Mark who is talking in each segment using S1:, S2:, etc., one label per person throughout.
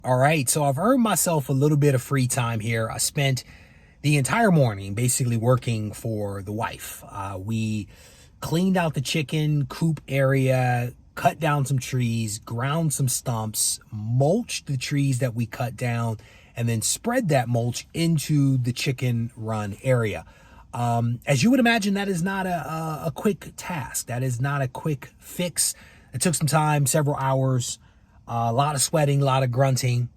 S1: All right, so I've earned myself a little bit of free time here. I spent the entire morning basically working for the wife. We cleaned out the chicken coop area, cut down some trees, ground some stumps, mulched the trees that we cut down, and then spread that mulch into the chicken run area. As you would imagine, that is not a quick task. That is not a quick fix. It took some time, several hours, a lot of sweating, a lot of grunting,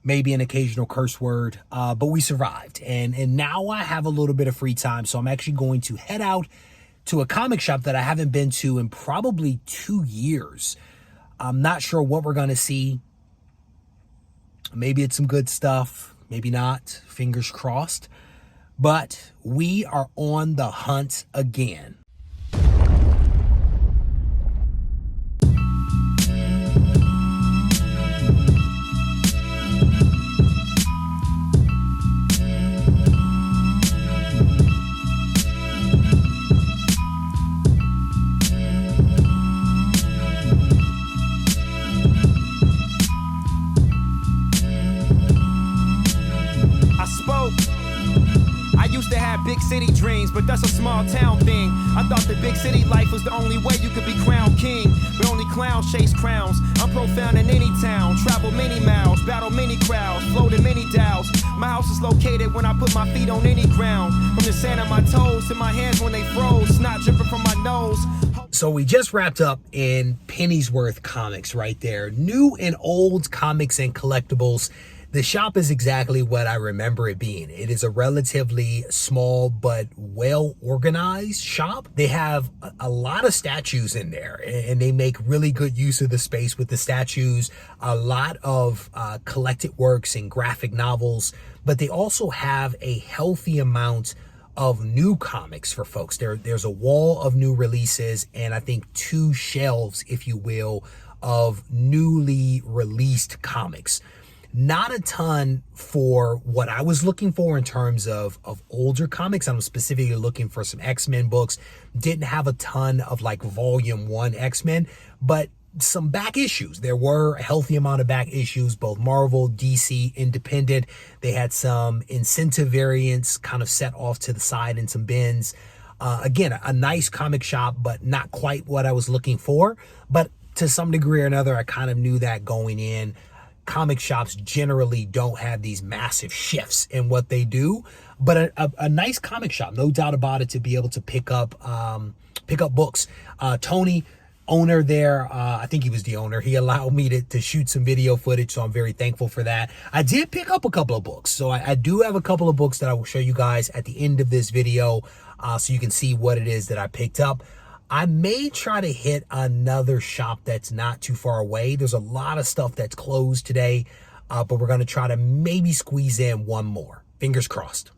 S1: maybe an occasional curse word, but we survived. And now I have a little bit of free time, so I'm actually going to head out to a comic shop that I haven't been to in probably 2 years. I'm not sure what we're going to see. Maybe it's some good stuff, maybe not, fingers crossed. But we are on the hunt again.
S2: Big city dreams, but that's a small town thing. I thought the big city life was the only way you could be crowned king, but only clowns chase crowns. I'm profound in any town, travel many miles, battle many crowds, float in many dials. My house is located when I put my feet on any ground, from the sand of my toes to my hands when they froze, snot dripping from my nose.
S1: So we just wrapped up in Pennyworth Comics right there. New and old comics and collectibles. The shop is exactly what I remember it being. It is a relatively small but well-organized shop. They have a lot of statues in there, and they make really good use of the space with the statues. A lot of collected works and graphic novels, but they also have a healthy amount of new comics for folks. There's a wall of new releases, and I think 2 shelves, if you will, of newly released comics. Not a ton for what I was looking for in terms of older comics. I'm specifically looking for some X-Men books. Didn't have a ton of like volume 1 X-Men, but some back issues. There were a healthy amount of back issues, both Marvel, DC, independent. They had some incentive variants kind of set off to the side in some bins. Again, a nice comic shop, but not quite what I was looking for. But to some degree or another, I kind of knew that going in. Comic shops generally don't have these massive shifts in what they do, but a nice comic shop, no doubt about it, to be able to pick up books. Tony, owner there, I think he was the owner, he allowed me to shoot some video footage, so I'm very thankful for that. I did pick up a couple of books, so I do have a couple of books that I will show you guys at the end of this video, so you can see what it is that I picked up. I may try to hit another shop that's not too far away. There's a lot of stuff that's closed today, but we're going to try to maybe squeeze in one more. Fingers crossed.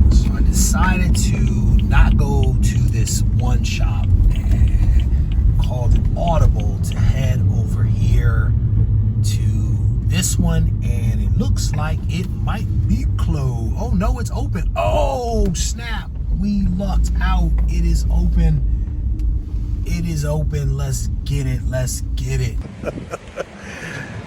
S1: So I decided to not go to this one shop and called it audible to head over here to this one, and it looks like it might be closed. Oh no, it's open. Oh snap, we lucked out. It is open. It is open. Let's get it. Let's get it.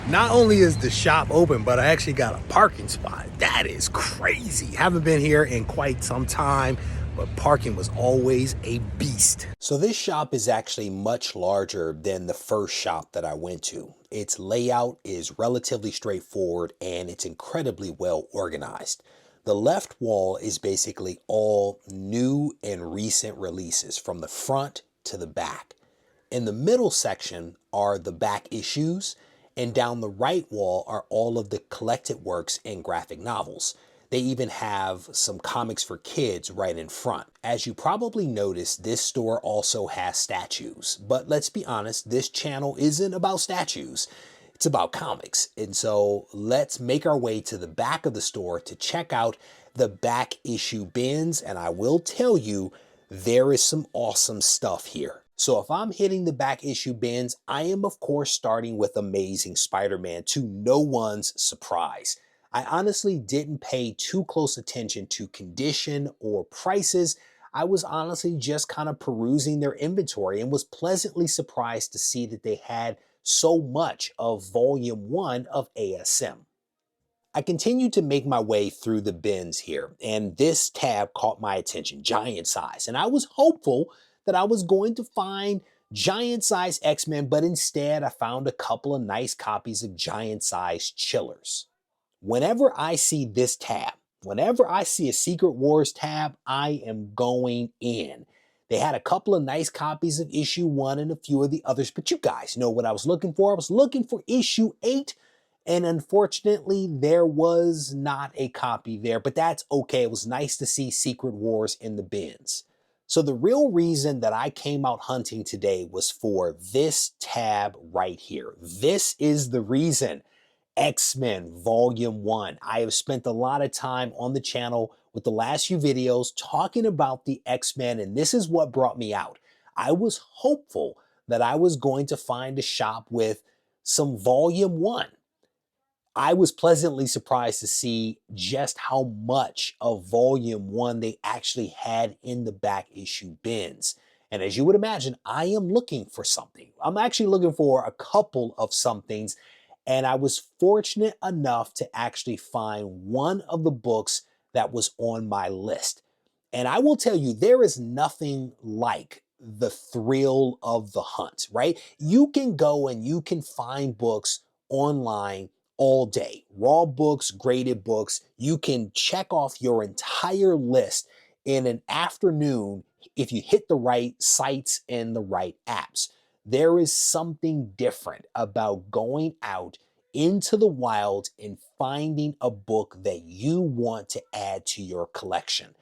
S1: Not only is the shop open, but I actually got a parking spot. That is crazy. Haven't been here in quite some time, but parking was always a beast. So this shop is actually much larger than the first shop that I went to. Its layout is relatively straightforward, and it's incredibly well organized. The left wall is basically all new and recent releases from the front to the back. In the middle section are the back issues, and down the right wall are all of the collected works and graphic novels. They even have some comics for kids right in front. As you probably noticed, this store also has statues, but let's be honest, this channel isn't about statues. It's about comics. And so let's make our way to the back of the store to check out the back issue bins, and I will tell you, there is some awesome stuff here. So if I'm hitting the back issue bins, I am of course starting with Amazing Spider-Man, to no one's surprise. I honestly didn't pay too close attention to condition or prices. I was honestly just kind of perusing their inventory and was pleasantly surprised to see that they had so much of Volume 1 of ASM. I continued to make my way through the bins here, and this tab caught my attention, giant size. And I was hopeful that I was going to find giant size X-Men, but instead I found a couple of nice copies of giant size chillers. Whenever I see this tab, whenever I see a Secret Wars tab, I am going in. They had a couple of nice copies of issue 1 and a few of the others, but you guys know what I was looking for. I was looking for issue 8. And unfortunately, there was not a copy there, but that's okay. It was nice to see Secret Wars in the bins. So the real reason that I came out hunting today was for this tab right here. This is the reason. X-Men Volume 1. I have spent a lot of time on the channel with the last few videos talking about the X-Men, and this is what brought me out. I was hopeful that I was going to find a shop with some Volume 1. I was pleasantly surprised to see just how much of Volume 1 they actually had in the back issue bins. And as you would imagine, I am looking for something. I'm actually looking for a couple of somethings, and I was fortunate enough to actually find one of the books that was on my list. And I will tell you, there is nothing like the thrill of the hunt, right? You can go and you can find books online all day. Raw books, graded books. You can check off your entire list in an afternoon if you hit the right sites and the right apps. There is something different about going out into the wild and finding a book that you want to add to your collection.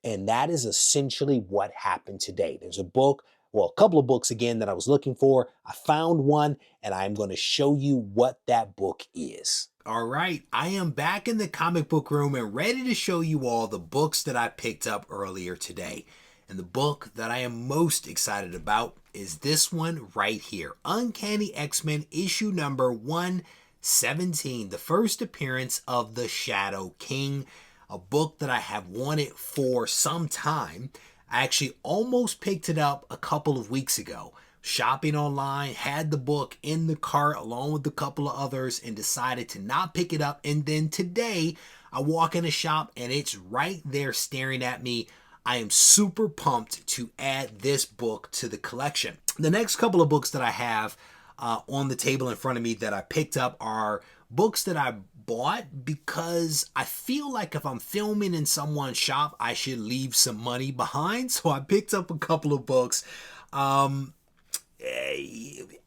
S1: And that is essentially what happened today. There's a book, well, a couple of books again that I was looking for. I found one, and I'm going to show you what that book is. All right, I am back in the comic book room and ready to show you all the books that I picked up earlier today. And the book that I am most excited about is this one right here, Uncanny X-Men issue number 117, the first appearance of the Shadow King, a book that I have wanted for some time. I actually almost picked it up a couple of weeks ago. Shopping online, had the book in the cart along with a couple of others and decided to not pick it up. And then today I walk in a shop and it's right there staring at me. I am super pumped to add this book to the collection. The next couple of books that I have on the table in front of me that I picked up are books that I bought because I feel like if I'm filming in someone's shop, I should leave some money behind. So I picked up a couple of books. I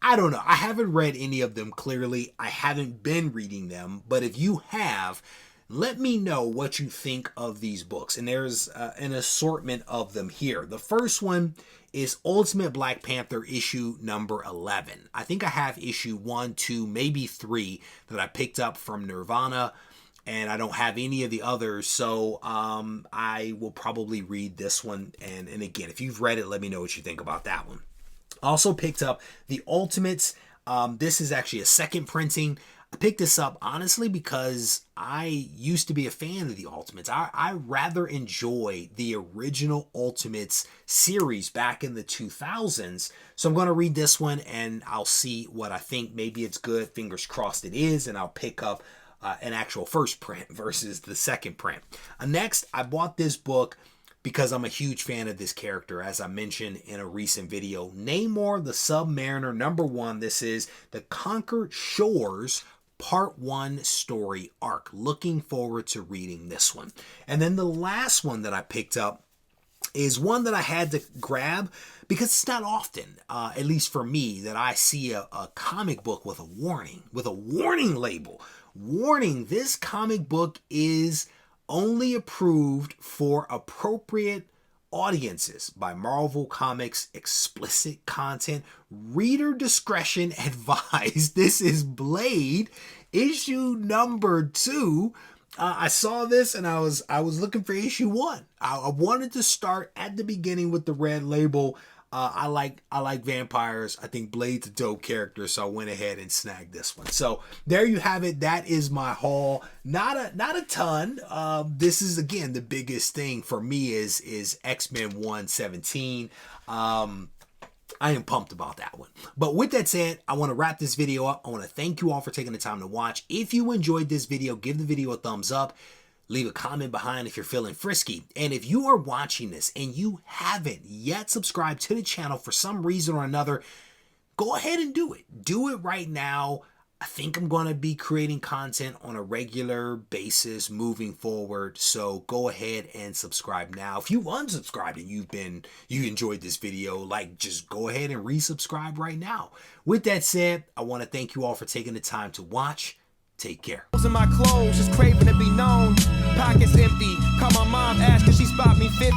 S1: don't know. I haven't read any of them clearly. I haven't been reading them. But if you have, let me know what you think of these books. And there's an assortment of them here. The first one is Ultimate Black Panther issue number 11. I think I have issue 1, 2, maybe 3 that I picked up from Nirvana. And I don't have any of the others. So I will probably read this one. And again, if you've read it, let me know what you think about that one. Also picked up the Ultimates. This is actually a second printing. I picked this up honestly because I used to be a fan of the Ultimates. I rather enjoy the original Ultimates series back in the 2000s. So I'm going to read this one and I'll see what I think. Maybe it's good. Fingers crossed it is. And I'll pick up an actual first print versus the second print. Next, I bought this book because I'm a huge fan of this character, as I mentioned in a recent video. Namor the Submariner number 1. This is the Conquered Shores Part 1 story arc. Looking forward to reading this one. And then the last one that I picked up is one that I had to grab because it's not often, at least for me, that I see a comic book with a warning label. Warning, this comic book is only approved for appropriate audiences by Marvel Comics, explicit content, reader discretion advised. This is Blade issue number 2. I saw this and I was looking for issue 1. I wanted to start at the beginning with the red label. I like vampires. I think Blade's a dope character, so I went ahead and snagged this one. So there you have it. That is my haul. Not a ton. This is again the biggest thing for me is X-Men 117. I am pumped about that one. But with that said, I want to wrap this video up. I want to thank you all for taking the time to watch. If you enjoyed this video, give the video a thumbs up. Leave a comment behind if you're feeling frisky. And if you are watching this and you haven't yet subscribed to the channel for some reason or another, go ahead and do it. Do it right now. I think I'm going to be creating content on a regular basis moving forward. So go ahead and subscribe now. If you unsubscribed and you enjoyed this video, like, just go ahead and resubscribe right now. With that said, I want to thank you all for taking the time to watch. Take care.
S2: In my clothes, just craving to be known. Pockets empty. Call my mom, ask could she spot me 50.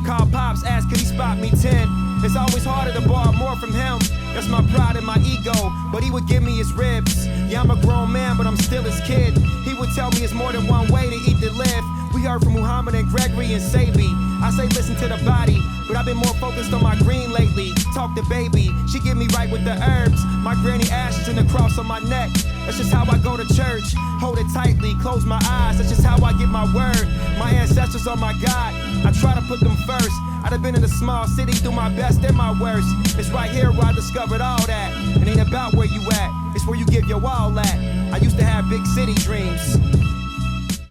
S2: Call Pops, ask could he spot me 10. It's always harder to borrow more from him. That's my pride and my ego. But he would give me his ribs. Yeah, I'm a grown man, but I'm still his kid. He would tell me it's more than one way to eat to live. We heard from Muhammad and Gregory and Sabi. I say listen to the body, but I've been more focused on my green lately. Talk to baby, she get me right with the herbs. My granny ashes and the cross on my neck. That's just how I go to church. Hold it tightly, close my eyes. That's just how I get my word. My ancestors are my God. I try to put them first. I'd have been in a small city through my best and my worst. It's right here where I discovered all that. It ain't about where you at, it's where you give your all at. I used to have big city dreams.